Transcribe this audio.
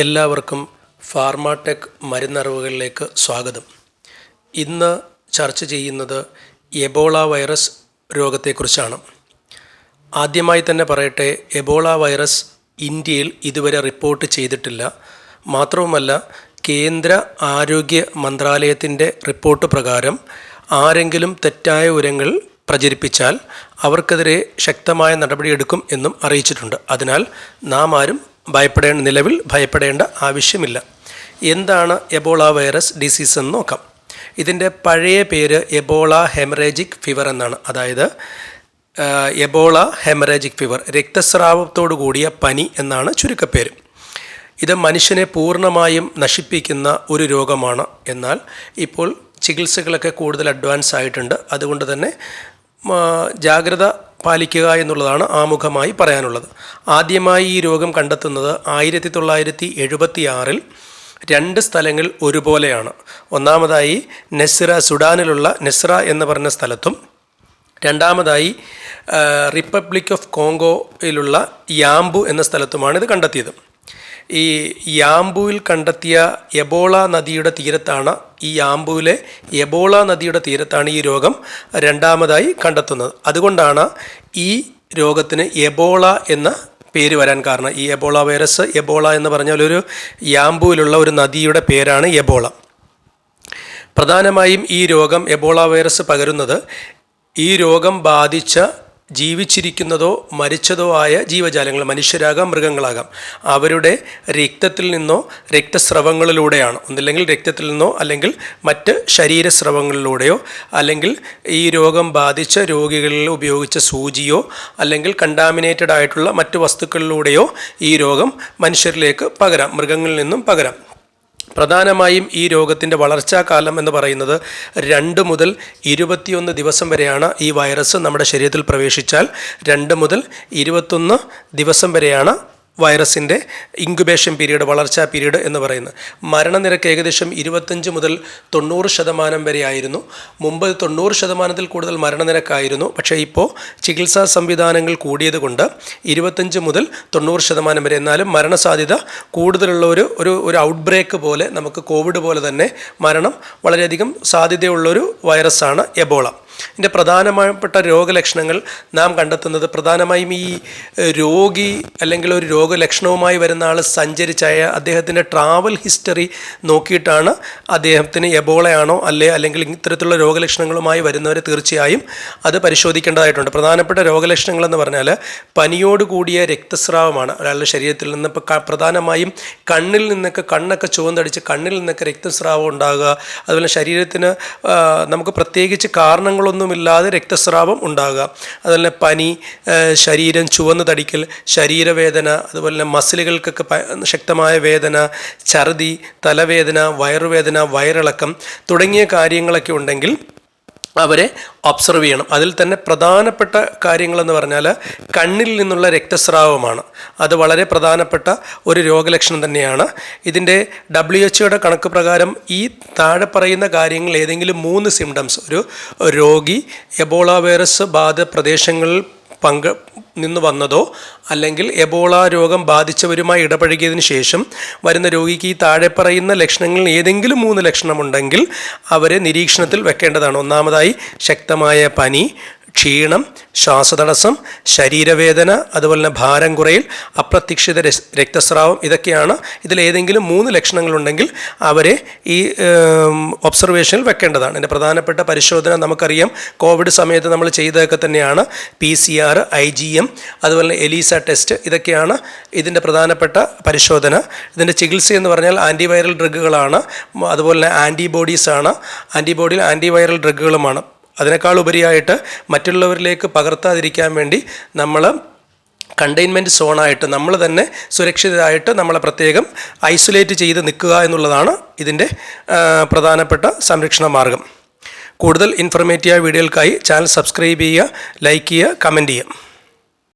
എല്ലാവർക്കും ഫാർമാടെക് മരുന്നറിവുകളിലേക്ക് സ്വാഗതം. ഇന്ന് ചർച്ച ചെയ്യുന്നത് എബോള വൈറസ് രോഗത്തെക്കുറിച്ചാണ്. ആദ്യമായി തന്നെ പറയട്ടെ, എബോള വൈറസ് ഇന്ത്യയിൽ ഇതുവരെ റിപ്പോർട്ട് ചെയ്തിട്ടില്ല. മാത്രവുമല്ല, കേന്ദ്ര ആരോഗ്യ മന്ത്രാലയത്തിൻ്റെ റിപ്പോർട്ട് പ്രകാരം ആരെങ്കിലും തെറ്റായ വിവരങ്ങൾ പ്രചരിപ്പിച്ചാൽ അവർക്കെതിരെ ശക്തമായ നടപടിയെടുക്കും എന്നും അറിയിച്ചിട്ടുണ്ട്. അതിനാൽ നാം ആരും നിലവിൽ ഭയപ്പെടേണ്ട ആവശ്യമില്ല. എന്താണ് എബോള വൈറസ് ഡിസീസ് എന്ന് നോക്കാം. ഇതിൻ്റെ പഴയ പേര് എബോള ഹെമറേജിക് ഫീവർ എന്നാണ്. അതായത് എബോള ഹെമറേജിക് ഫീവർ, രക്തസ്രാവത്തോടു കൂടിയ പനി എന്നാണ് ചുരുക്കപ്പേര്. ഇത് മനുഷ്യനെ പൂർണ്ണമായും നശിപ്പിക്കുന്ന ഒരു രോഗമാണ്. എന്നാൽ ഇപ്പോൾ ചികിത്സകളൊക്കെ കൂടുതൽ അഡ്വാൻസ് ആയിട്ടുണ്ട്. അതുകൊണ്ട് തന്നെ ജാഗ്രത പാലിക്കുക എന്നുള്ളതാണ് ആമുഖമായി പറയാനുള്ളത്. ആദ്യമായി ഈ രോഗം കണ്ടെത്തുന്നത് 1976 രണ്ട് സ്ഥലങ്ങൾ ഒരുപോലെയാണ്. ഒന്നാമതായി സുഡാനിലുള്ള നെസ്ര എന്ന് പറഞ്ഞ സ്ഥലത്തും, രണ്ടാമതായി റിപ്പബ്ലിക് ഓഫ് കോങ്കോയിലുള്ള യാംബു എന്ന സ്ഥലത്തുമാണ് ഇത് കണ്ടെത്തിയത്. ഈ യാംബുവിൽ കണ്ടെത്തിയ എബോള നദിയുടെ തീരത്താണ് ഈ രോഗം രണ്ടാമതായി കണ്ടെത്തുന്നത്. അതുകൊണ്ടാണ് ഈ രോഗത്തിന് എബോള എന്ന പേര് വരാൻ കാരണം. ഈ എബോള വൈറസ്, എബോള എന്ന് പറഞ്ഞാൽ ഒരു യാംബുവിലുള്ള ഒരു നദിയുടെ പേരാണ് എബോള. പ്രധാനമായും ഈ രോഗം, എബോള വൈറസ് പകരുന്നത് ഈ രോഗം ബാധിച്ച ജീവിച്ചിരിക്കുന്നതോ മരിച്ചതോ ആയ ജീവജാലങ്ങൾ, മനുഷ്യരാകാം മൃഗങ്ങളാകാം, അവരുടെ രക്തത്തിൽ നിന്നോ രക്തസ്രവങ്ങളിലൂടെയാണ്. ഒന്നില്ലെങ്കിൽ രക്തത്തിൽ നിന്നോ അല്ലെങ്കിൽ മറ്റ് ശരീരസ്രവങ്ങളിലൂടെയോ, അല്ലെങ്കിൽ ഈ രോഗം ബാധിച്ച രോഗികളിൽ ഉപയോഗിച്ച സൂചിയോ അല്ലെങ്കിൽ കണ്ടാമിനേറ്റഡ് ആയിട്ടുള്ള മറ്റ് വസ്തുക്കളിലൂടെയോ ഈ രോഗം മനുഷ്യരിലേക്ക് പകരാം, മൃഗങ്ങളിൽ നിന്നും പകരാം. പ്രധാനമായും ഈ രോഗത്തിൻ്റെ വളർച്ചാകാലം എന്ന് പറയുന്നത് 2 മുതൽ 21 ദിവസം വരെയാണ്. ഈ വൈറസ് നമ്മുടെ ശരീരത്തിൽ പ്രവേശിച്ചാൽ 2 മുതൽ 21 ദിവസം വരെയാണ് വൈറസിൻ്റെ ഇൻക്യുബേഷൻ പീരീഡ്, വളർച്ചാ പീരീഡ് എന്ന് പറയുന്നത്. മരണനിരക്ക് ഏകദേശം 25 മുതൽ 90% വരെ ആയിരുന്നു. മുമ്പ് 90%-ൽ കൂടുതൽ മരണനിരക്കായിരുന്നു. പക്ഷേ ഇപ്പോൾ ചികിത്സാ സംവിധാനങ്ങൾ കൂടിയത് കൊണ്ട് 25 മുതൽ 90% വരെ. എന്നാലും മരണസാധ്യത കൂടുതലുള്ള ഒരു ഔട്ട് ബ്രേക്ക് പോലെ, നമുക്ക് കോവിഡ് പോലെ തന്നെ മരണം വളരെയധികം സാധ്യതയുള്ളൊരു വൈറസാണ് എബോള. ഇതിൻ്റെ പ്രധാനപ്പെട്ട രോഗലക്ഷണങ്ങൾ നാം കണ്ടെത്തുന്നത്, പ്രധാനമായും ഈ രോഗി അല്ലെങ്കിൽ ഒരു രോഗലക്ഷണവുമായി വരുന്ന ആൾ സഞ്ചരിച്ചായ അദ്ദേഹത്തിൻ്റെ ട്രാവൽ ഹിസ്റ്ററി നോക്കിയിട്ടാണ് അദ്ദേഹത്തിന് എബോളയാണോ അല്ലെങ്കിൽ ഇത്തരത്തിലുള്ള രോഗലക്ഷണങ്ങളുമായി വരുന്നവരെ തീർച്ചയായും അത് പരിശോധിക്കേണ്ടതായിട്ടുണ്ട്. പ്രധാനപ്പെട്ട രോഗലക്ഷണങ്ങളെന്ന് പറഞ്ഞാൽ പനിയോട് കൂടിയ രക്തസ്രാവമാണ് ഒരാളുടെ ശരീരത്തിൽ നിന്ന്. ഇപ്പോൾ പ്രധാനമായും കണ്ണിൽ നിന്നൊക്കെ, കണ്ണൊക്കെ ചുവന്നടിച്ച് കണ്ണിൽ നിന്നൊക്കെ രക്തസ്രാവം ഉണ്ടാകുക. അതുപോലെ ശരീരത്തിന് നമുക്ക് പ്രത്യേകിച്ച് കാരണങ്ങളൊന്നുമില്ലാതെ രക്തസ്രാവം ഉണ്ടാകുക. അതുപോലെ പനി, ശരീരം ചുവന്ന് തടിക്കൽ, ശരീരവേദന, അതുപോലെ തന്നെ മസിലുകൾക്കൊക്കെ ശക്തമായ വേദന, ഛർദി, തലവേദന, വയറുവേദന, വയറിളക്കം തുടങ്ങിയ കാര്യങ്ങളൊക്കെ ഉണ്ടെങ്കിൽ അവരെ ഒബ്സർവ് ചെയ്യണം. അതിൽ തന്നെ പ്രധാനപ്പെട്ട കാര്യങ്ങളെന്ന് പറഞ്ഞാൽ കണ്ണിൽ നിന്നുള്ള രക്തസ്രാവമാണ്. അത് വളരെ പ്രധാനപ്പെട്ട ഒരു രോഗലക്ഷണം തന്നെയാണ്. ഇതിൻ്റെ WHO കണക്ക് പ്രകാരം ഈ താഴെ പറയുന്ന കാര്യങ്ങൾ ഏതെങ്കിലും 3 സിംറ്റംസ് ഒരു രോഗി എബോള വൈറസ് ബാധിത പ്രദേശങ്ങളിൽ നിന്ന് വന്നതോ അല്ലെങ്കിൽ എബോള രോഗം ബാധിച്ചവരുമായി ഇടപഴകിയതിന് ശേഷം വരുന്ന രോഗിക്ക് ഈ താഴെ പറയുന്ന ലക്ഷണങ്ങളിൽ ഏതെങ്കിലും 3 ലക്ഷണമുണ്ടെങ്കിൽ അവരെ നിരീക്ഷണത്തിൽ വെക്കേണ്ടതാണ്. ഒന്നാമതായി ശക്തമായ പനി, ക്ഷീണം, ശ്വാസതടസ്സം, ശരീരവേദന, അതുപോലെ തന്നെ ഭാരം കുറയൽ, അപ്രതീക്ഷിത രക്തസ്രാവം. ഇതൊക്കെയാണ് ഇതിലേതെങ്കിലും 3 ലക്ഷണങ്ങളുണ്ടെങ്കിൽ അവരെ ഈ ഒബ്സർവേഷനിൽ വെക്കേണ്ടതാണ്. ഇതിൻ്റെ പ്രധാനപ്പെട്ട പരിശോധന നമുക്കറിയാം, കോവിഡ് സമയത്ത് നമ്മൾ ചെയ്തതൊക്കെ തന്നെയാണ്. PCR, IgM, അതുപോലെ എലീസ ടെസ്റ്റ്, ഇതൊക്കെയാണ് ഇതിൻ്റെ പ്രധാനപ്പെട്ട പരിശോധന. ഇതിൻ്റെ ചികിത്സ എന്ന് പറഞ്ഞാൽ ആൻറ്റിവൈറൽ ഡ്രഗുകളാണ്, അതുപോലെ തന്നെ ആൻറ്റിബോഡീസാണ്. ആൻറ്റിവൈറൽ ഡ്രഗുകളുമാണ്. അതിനേക്കാൾ ഉപരിയായിട്ട് മറ്റുള്ളവരിലേക്ക് പകർത്താതിരിക്കാൻ വേണ്ടി നമ്മൾ കണ്ടെയ്ൻമെൻറ്റ് സോണായിട്ട് നമ്മൾ തന്നെ സുരക്ഷിതരായിട്ട് നമ്മളെ പ്രത്യേകം ഐസൊലേറ്റ് ചെയ്ത് നിൽക്കുക എന്നുള്ളതാണ് ഇതിൻ്റെ പ്രധാനപ്പെട്ട സംരക്ഷണ മാർഗം. കൂടുതൽ ഇൻഫർമേറ്റീവായ വീഡിയോകൾക്കായി ചാനൽ സബ്സ്ക്രൈബ് ചെയ്യുക, ലൈക്ക് ചെയ്യുക, കമൻറ്റ് ചെയ്യുക.